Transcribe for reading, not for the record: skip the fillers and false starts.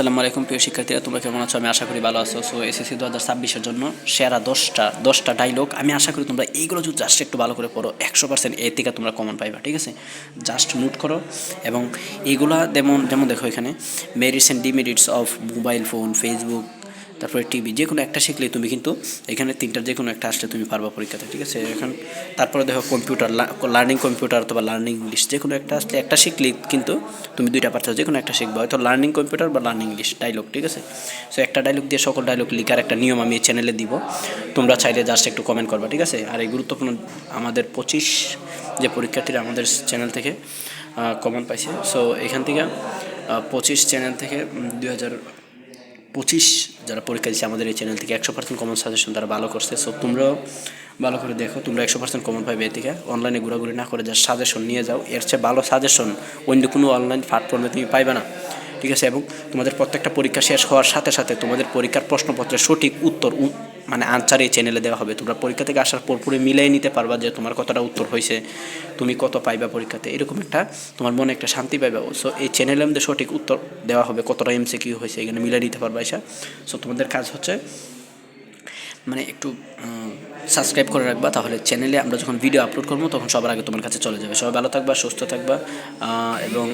আসসালামু আলাইকুম প্রিয় শিক্ষার্থীরা, তোমরা কেমন আছো? আমি আশা করি ভালো আছো। সো এসএসসি 2026-এর জন্য সেরা 10টা ডায়লগ, আমি আশা করি তোমরা এইগুলো যদি জাস্ট একটু ভালো করে পড়ো 100% এর থেকে তোমরা কমন পাইবা, ঠিক আছে? জাস্ট নোট করো। এবং এইগুলা যেমন দেখো এখানে merits and demerits of mobile phone, Facebook, তারপরে টিভি, যে কোনো একটা শিখলেই তুমি কিন্তু এখানে তিনটার যে কোনো একটা আসলে তুমি পারবা পরীক্ষাতে, ঠিক আছে? এখন তারপরে দেখো কম্পিউটার, লার্নিং কম্পিউটার অথবা লার্নিং ইংলিশ, যে কোনো একটা আসলে একটা শিখলেই কিন্তু তুমি দুইটা পারছো, যে কোনো একটা শিখবা, হয়তো লার্নিং কম্পিউটার বা লার্নিং ইংলিশ ডায়লগ, ঠিক আছে? সো একটা ডায়লগ দিয়ে সকল ডায়লগ লিখার একটা নিয়ম আমি এই চ্যানেলে দিব, তোমরা চাইলে জাস্ট একটু কমেন্ট করবা, ঠিক আছে? আর এই গুরুত্বপূর্ণ আমাদের 25 যে পরীক্ষার্থীরা আমাদের চ্যানেল থেকে কমেন্ট পাইছে, সো এখান থেকে 25 চ্যানেল থেকে 2025 যারা পরীক্ষা দিচ্ছে আমাদের এই চ্যানেল থেকে 100% কমন সাজেশন তারা ভালো করছে। সো তোমরাও ভালো করে দেখো, তোমরা 100% কমন পাবে এ থেকে। অনলাইনে ঘোরাঘুরি না করে যা সাজেশন নিয়ে যাও, এর চেয়ে ভালো সাজেশন অন্য কোনো অনলাইন প্ল্যাটফর্মে তুমি পাইবে না, ঠিক আছে? এবং তোমাদের প্রত্যেকটা পরীক্ষা শেষ হওয়ার সাথে সাথে তোমাদের পরীক্ষার প্রশ্নপত্রের সঠিক উত্তর মানে আনসার এই চ্যানেলে দেওয়া হবে। তোমরা পরীক্ষা থেকে আসার পর পুরো মিলিয়ে নিতে পারবা যে তোমার কতটা উত্তর হয়েছে, তুমি কত পাইবা পরীক্ষাতে, এরকম একটা তোমার মনে একটা শান্তি পাইবা। সো এই চ্যানেলের মধ্যে সঠিক উত্তর দেওয়া হবে, কতটা এমসিকিউ হয়েছে এখানে মিলিয়ে নিতে পারবা এসা। সো তোমাদের কাজ হচ্ছে মানে একটু সাবস্ক্রাইব করে রাখবা, তাহলে চ্যানেলে আমরা যখন ভিডিও আপলোড করবো তখন সবার আগে তোমার কাছে চলে যাবে। সবাই ভালো থাকবা, সুস্থ থাকবা এবং